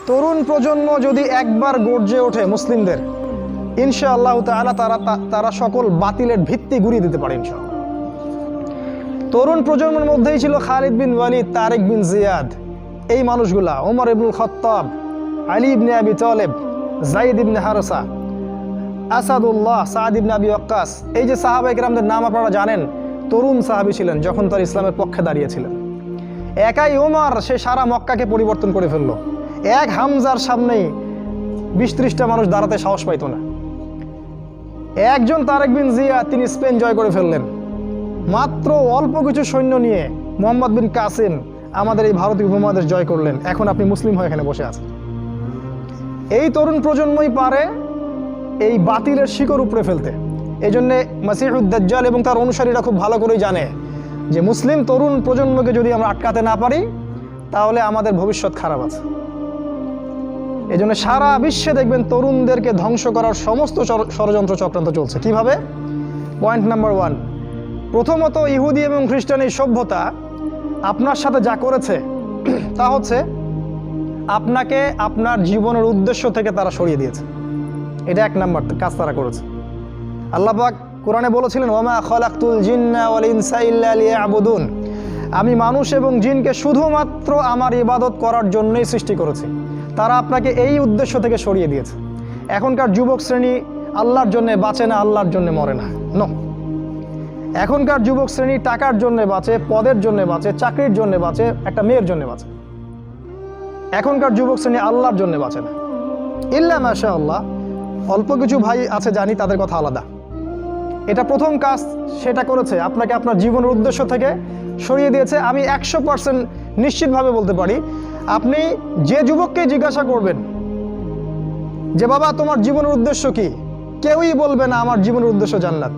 তরুণ প্রজন্ম যদি একবার গর্জে ওঠে মুসলিমদের, ইনশাআল্লাহ তাআলা তারা সকল বাতিলের ভিত্তি গুঁড়িয়ে দিতে পারে ইনশাআল্লাহ। তরুণ প্রজন্মের মধ্যেই ছিল খালিদ বিন ওয়ালিদ, তারেক বিন জিয়াদ, এই মানুষগুলা, ওমর ইবনুল খাত্তাব, আলী ইবনে আবি তালেব, যায়েদ ইবনে হারসা, আসাদুল্লাহ, সাদ ইবনে আবি ওয়াক্কাস। এই যে সাহাবায়ে কেরামদের নাম আপনারা জানেন, তরুণ সাহাবী ছিলেন যখন তার ইসলামের পক্ষে দাঁড়িয়েছিলেন। একাই ওমর সে সারা মক্কাকে পরিবর্তন করে ফেললো। এক হামজার সামনেই 20-30টা মানুষ দাঁড়াতে সাহস পাইত না। একজন তারেক বিন জিয়াদ, তিনি স্পেন জয় করে ফেললেন মাত্র অল্প কিছু সৈন্য নিয়ে। মোহাম্মদ বিন কাসিম আমাদের এই ভারতীয় উপমহাদেশ জয় করলেন। এখন আপনি মুসলিম হয়ে এখানে বসে আছেন। এই তরুণ প্রজন্মই পারে এই বাতিলের শিকড় উপড়ে ফেলতে। এই জন্যে মাসিহুদ দাজ্জাল এবং তার অনুসারীরা খুব ভালো করেই জানে যে মুসলিম তরুণ প্রজন্মকে যদি আমরা আটকাতে না পারি তাহলে আমাদের ভবিষ্যৎ খারাপ আছে। এই জন্য সারা বিশ্বে দেখবেন তরুণদেরকে ধ্বংস করার সমস্ত ষড়যন্ত্র চক্রান্ত চলছে। কিভাবে? পয়েন্ট নাম্বার 1, প্রথমত ইহুদি এবং খ্রিস্টান এই সভ্যতা আপনার সাথে যা করেছে তা হচ্ছে আপনাকে আপনার জীবনের উদ্দেশ্য থেকে তারা সরিয়ে দিয়েছে। এটা 1 নাম্বার কাজ তারা করেছে। আল্লাহ পাক কোরআনে বলেছিলেন, ওয়ামা খালাকতুল জিন্না ওয়াল ইনসা ইল্লা লিয়াবুদুন, আমি মানুষ এবং জিনকে শুধুমাত্র আমার ইবাদত করার জন্যই সৃষ্টি করেছি। তারা আপনাকে এই উদ্দেশ্য থেকে সরিয়ে দিয়েছে। এখনকার যুবক শ্রেণী আল্লাহর জন্য বাঁচে না, আল্লাহর জন্য মরে না। নো, এখনকার যুবক শ্রেণী টাকার জন্য বাঁচে, পদের জন্য বাঁচে, চাকরির জন্য বাঁচে, একটা মেয়ের জন্য বাঁচে। এখনকার যুবক শ্রেণী আল্লাহর জন্য বাঁচে না। ইল্লা মাশাআল্লাহ, অল্প কিছু ভাই আছে জানি, তাদের কথা আলাদা। এটা প্রথম কাজ সেটা করেছে, আপনাকে আপনার জীবনের উদ্দেশ্য থেকে সরিয়ে দিয়েছে। আমি 100% নিশ্চিতভাবে বলতে পারি, আপনি যে যুবককে জিজ্ঞাসা করবেন যে বাবা তোমার জীবনের উদ্দেশ্য কি, কেউই বলবে না আমার জীবনের উদ্দেশ্য জান্নাত।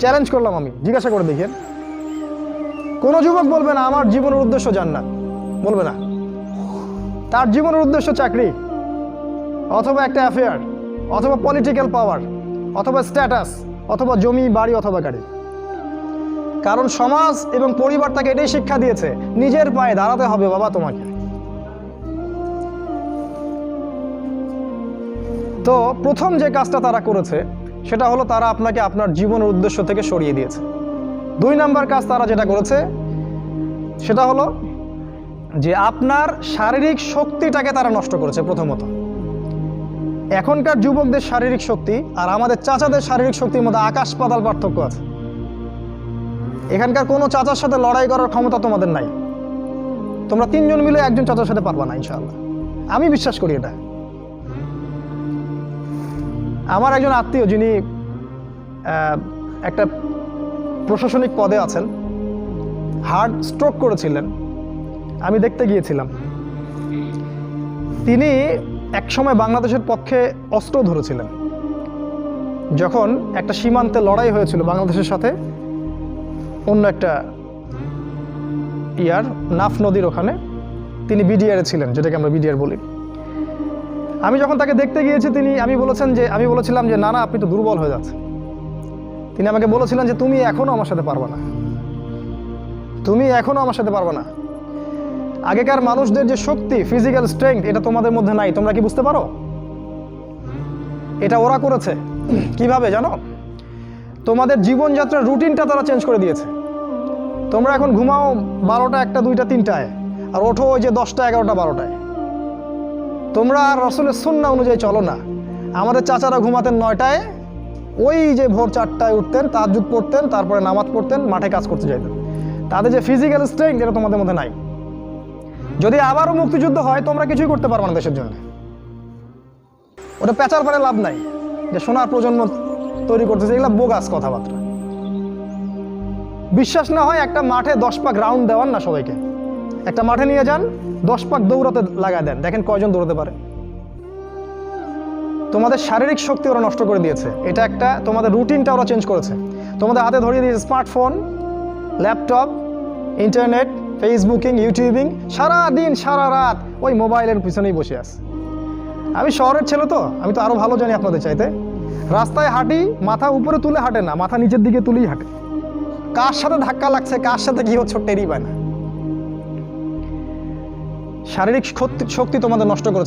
চ্যালেঞ্জ করলাম আমি, জিজ্ঞাসা করে দেখেন, কোনো যুবক বলবে না আমার জীবনের উদ্দেশ্য জান্নাত, বলবে না। তার জীবনের উদ্দেশ্য চাকরি, অথবা একটা অ্যাফেয়ার, অথবা পলিটিক্যাল পাওয়ার, অথবা স্ট্যাটাস, অথবা জমি বাড়ি, অথবা গাড়ি। কারণ সমাজ এবং পরিবার তাকে এটাই শিক্ষা দিয়েছে, নিজের পায়ে দাঁড়াতে হবে বাবা তোমাকে। তো প্রথম যে কাজটা তারা করেছে সেটা হলো তারা আপনাকে আপনার জীবনের উদ্দেশ্য থেকে সরিয়ে দিয়েছে। 2 নাম্বার কাজ তারা যেটা করেছে সেটা হলো যে আপনার শারীরিক শক্তিটাকে তারা নষ্ট করেছে। প্রথমত, এখনকার যুবকদের শারীরিক শক্তি আর আমাদের চাচাদের শারীরিক শক্তির মধ্যে আকাশ পাতাল পার্থক্য আছে। এখানকার কোনো চাচার সাথে লড়াই করার ক্ষমতা তোমাদের নাই। তোমরা 3 জন মিলে একজন চাচার সাথে পারবা না ইনশাআল্লাহ, আমি বিশ্বাস করি এটা। আমার একজন আত্মীয় যিনি একটা প্রশাসনিক পদে আছেন, হার্ট স্ট্রোক করেছিলেন, আমি দেখতে গিয়েছিলাম। তিনি একসময় বাংলাদেশের পক্ষে অস্ত্র ধরেছিলেন। যখন একটা সীমান্তে লড়াই হয়েছিল বাংলাদেশের সাথে অন্য একটা নাফ নদীর ওখানে, তিনি বিডিআরে ছিলেন, যেটাকে আমরা বিডিআর বলি। আমি যখন তাকে দেখতে গিয়েছি আমি বলেছিলাম যে না না, আপনি তো দুর্বল হয়ে যাচ্ছেন। তিনি আমাকে বলেছিলেন যে তুমি এখনো আমার সাথে পারবে না, তুমি এখনো আমার সাথে পারবে না। আগেকার মানুষদের যে শক্তি, ফিজিক্যাল স্ট্রেংথ, এটা তোমাদের মধ্যে নাই। তোমরা কি বুঝতে পারো? এটা ওরা করেছে। কিভাবে জানো? তোমাদের জীবনযাত্রার রুটিনটা তারা চেঞ্জ করে দিয়েছে। তোমরা এখন ঘুমাও 12টা, 1টা, 2টা, 3টায়, আর ওঠো ওই যে 10টা, 11টা, 12টায়। তোমরা আর রাসূলের সুন্নাহ অনুযায়ী চলো না। আমাদের চাচারা ঘুমাতেন 9টায়, ওই যে ভোর 4টায় উঠতেন, তাহাজ্জুদ পড়তেন, তারপরে নামাজ পড়তেন, মাঠে কাজ করতে যাইতেন। তাদের যে ফিজিক্যাল স্ট্রেংথ, এটা তোমাদের মধ্যে নাই। যদি আবারও মুক্তিযুদ্ধ হয়, তোমরা কিছুই করতে পারবে না দেশের জন্য। ওটা পেঁচার পরে লাভ নাই যে সোনার প্রজন্ম তৈরি করতেছে, এগুলো বোগাস কথাবার্তা। বিশ্বাস না হয় একটা মাঠে 10 পাক রাউন্ড দেওয়ান না সবাইকে, একটা মাঠে নিয়ে যান, 10 পাক দৌড়াতে লাগায় দেন, দেখেন কয়জন দৌড়াতে পারে। তোমাদের শারীরিক শক্তি ওরা নষ্ট করে দিয়েছে। এটা একটা, তোমাদের রুটিনটা ওরা চেঞ্জ করেছে। তোমাদের হাতে ধরিয়ে দিয়েছে smartphone, laptop, internet, Facebooking, YouTubing, সারা দিন সারা রাত ওই মোবাইলের পিছনেই বসে আছে। আমি শহরের ছেলে তো, আমি তো আরো ভালো জানি আপনাদের চাইতে। রাস্তায় হাঁটি, মাথা উপরে তুলে হাঁটে না, মাথা নিচের দিকে তুলেই হাঁটে। কার সাথে ধাক্কা লাগছে, কার সাথে কি হচ্ছে টেরই পায় না। শারীরিক শক্তি তোমাদের নষ্ট করেছে।